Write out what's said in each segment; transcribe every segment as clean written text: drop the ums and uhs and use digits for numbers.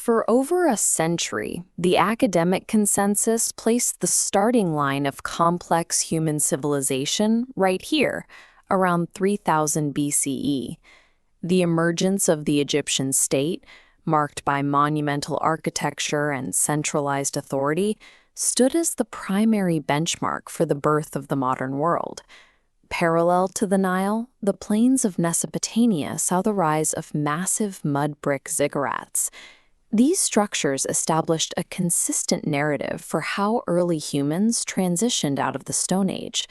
For over a century, the academic consensus placed the starting line of complex human civilization right here, around 3000 BCE. The emergence of the Egyptian state, marked by monumental architecture and centralized authority, stood as the primary benchmark for the birth of the modern world. Parallel to the Nile, the plains of Mesopotamia saw the rise of massive mud brick ziggurats. These structures established a consistent narrative for how early humans transitioned out of the Stone Age.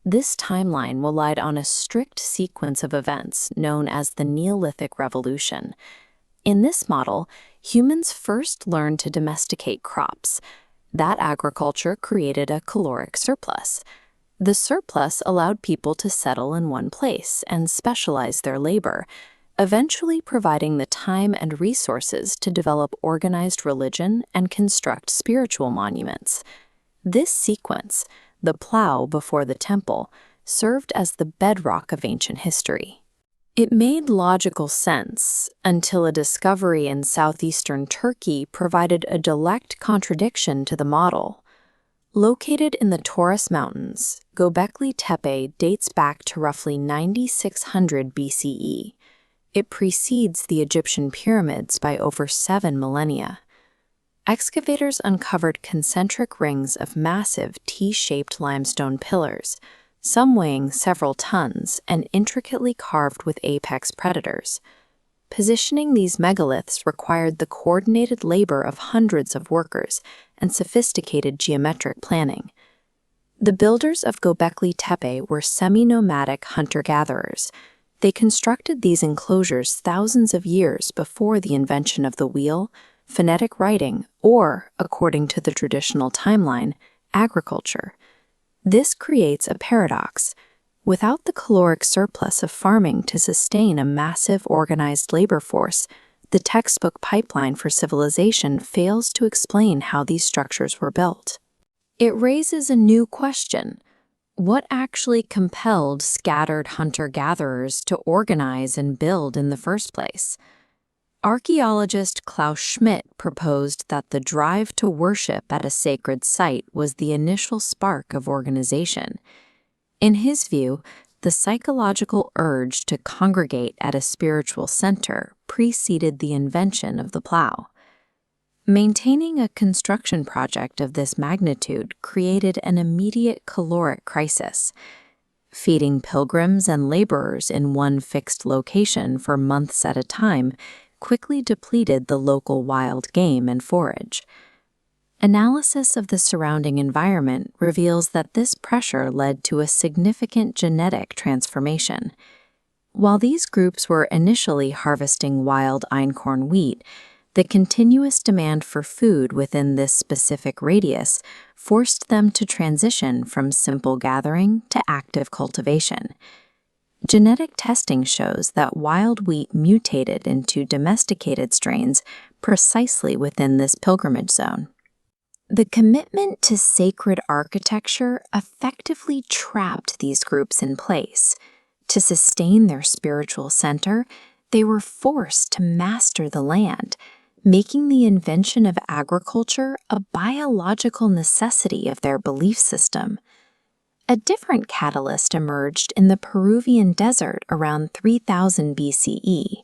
This timeline relied on a strict sequence of events known as the Neolithic Revolution. In this model, humans first learned to domesticate crops. That agriculture created a caloric surplus. The surplus allowed people to settle in one place and specialize their labor, eventually providing the time and resources to develop organized religion and construct spiritual monuments. This sequence, the plow before the temple, served as the bedrock of ancient history. It made logical sense until a discovery in southeastern Turkey provided a direct contradiction to the model. Located in the Taurus Mountains, Göbekli Tepe dates back to roughly 9600 BCE. It precedes the Egyptian pyramids by over 7 millennia. Excavators uncovered concentric rings of massive T-shaped limestone pillars, some weighing several tons and intricately carved with apex predators. Positioning these megaliths required the coordinated labor of hundreds of workers and sophisticated geometric planning. The builders of Göbekli Tepe were semi-nomadic hunter-gatherers. They constructed these enclosures thousands of years before the invention of the wheel, phonetic writing, or, according to the traditional timeline, agriculture. This creates a paradox. Without the caloric surplus of farming to sustain a massive organized labor force, the textbook pipeline for civilization fails to explain how these structures were built. It raises a new question. What actually compelled scattered hunter-gatherers to organize and build in the first place? Archaeologist Klaus Schmidt proposed that the drive to worship at a sacred site was the initial spark of organization. In his view, the psychological urge to congregate at a spiritual center preceded the invention of the plow. Maintaining a construction project of this magnitude created an immediate caloric crisis. Feeding pilgrims and laborers in one fixed location for months at a time quickly depleted the local wild game and forage. Analysis of the surrounding environment reveals that this pressure led to a significant genetic transformation. While these groups were initially harvesting wild einkorn wheat, the continuous demand for food within this specific radius forced them to transition from simple gathering to active cultivation. Genetic testing shows that wild wheat mutated into domesticated strains precisely within this pilgrimage zone. The commitment to sacred architecture effectively trapped these groups in place. To sustain their spiritual center, they were forced to master the land, making the invention of agriculture a biological necessity of their belief system. A different catalyst emerged in the Peruvian desert around 3000 BCE.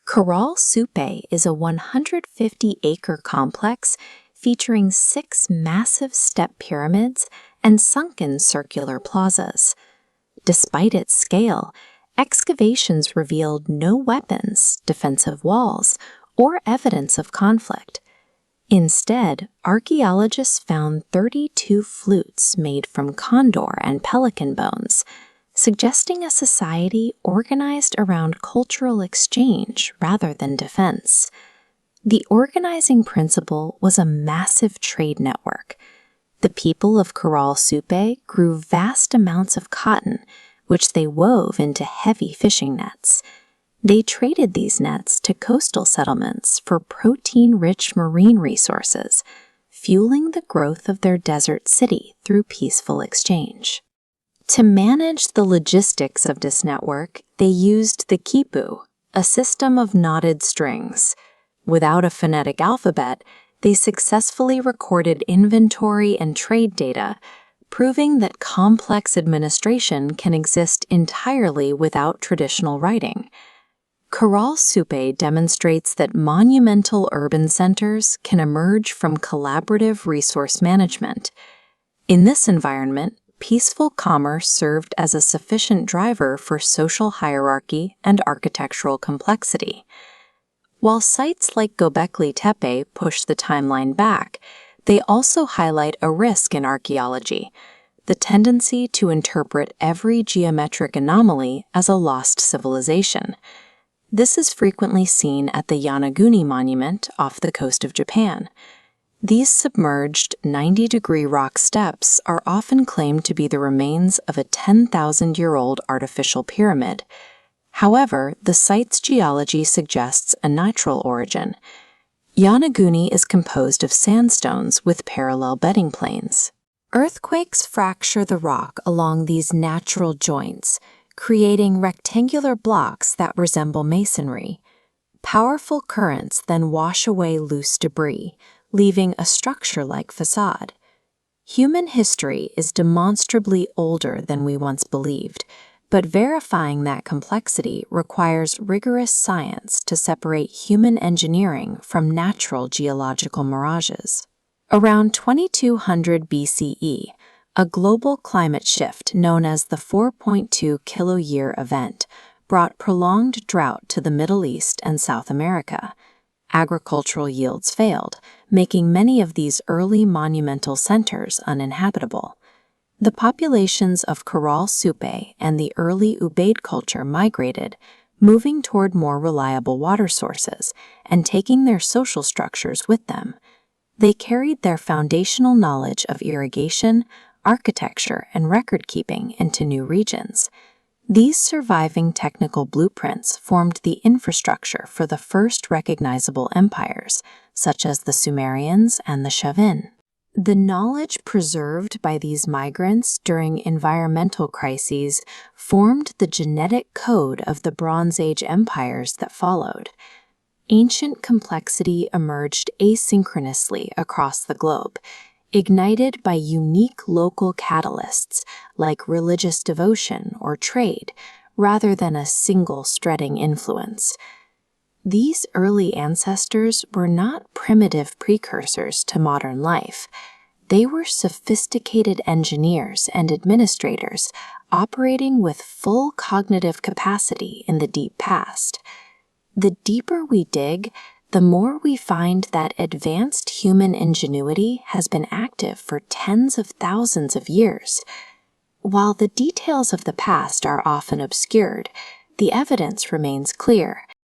Caral-Supe is a 150-acre complex featuring 6 massive step pyramids and sunken circular plazas. Despite its scale, excavations revealed no weapons, defensive walls, or evidence of conflict. Instead, archaeologists found 32 flutes made from condor and pelican bones, suggesting a society organized around cultural exchange rather than defense. The organizing principle was a massive trade network. The people of Caral-Supe grew vast amounts of cotton, which they wove into heavy fishing nets. They traded these nets to coastal settlements for protein-rich marine resources, fueling the growth of their desert city through peaceful exchange. To manage the logistics of this network, they used the quipu, a system of knotted strings. Without a phonetic alphabet, they successfully recorded inventory and trade data, proving that complex administration can exist entirely without traditional writing. Caral-Supe demonstrates that monumental urban centers can emerge from collaborative resource management. In this environment, peaceful commerce served as a sufficient driver for social hierarchy and architectural complexity. While sites like Göbekli Tepe push the timeline back, they also highlight a risk in archaeology: the tendency to interpret every geometric anomaly as a lost civilization. This is frequently seen at the Yonaguni Monument off the coast of Japan. These submerged 90-degree rock steps are often claimed to be the remains of a 10,000-year-old artificial pyramid. However, the site's geology suggests a natural origin. Yonaguni is composed of sandstones with parallel bedding planes. Earthquakes fracture the rock along these natural joints, creating rectangular blocks that resemble masonry. Powerful currents then wash away loose debris, leaving a structure-like facade. Human history is demonstrably older than we once believed, but verifying that complexity requires rigorous science to separate human engineering from natural geological mirages. Around 2200 BCE, a global climate shift known as the 4.2 kiloyear event brought prolonged drought to the Middle East and South America. Agricultural yields failed, making many of these early monumental centers uninhabitable. The populations of Caral-Supe and the early Ubaid culture migrated, moving toward more reliable water sources and taking their social structures with them. They carried their foundational knowledge of irrigation, architecture, and record-keeping into new regions. These surviving technical blueprints formed the infrastructure for the first recognizable empires, such as the Sumerians and the Chavin. The knowledge preserved by these migrants during environmental crises formed the genetic code of the Bronze Age empires that followed. Ancient complexity emerged asynchronously across the globe, ignited by unique local catalysts like religious devotion or trade, rather than a single spreading influence. These early ancestors were not primitive precursors to modern life. They were sophisticated engineers and administrators operating with full cognitive capacity in the deep past. The deeper we dig, the more we find that advanced human ingenuity has been active for tens of thousands of years. While the details of the past are often obscured, the evidence remains clear.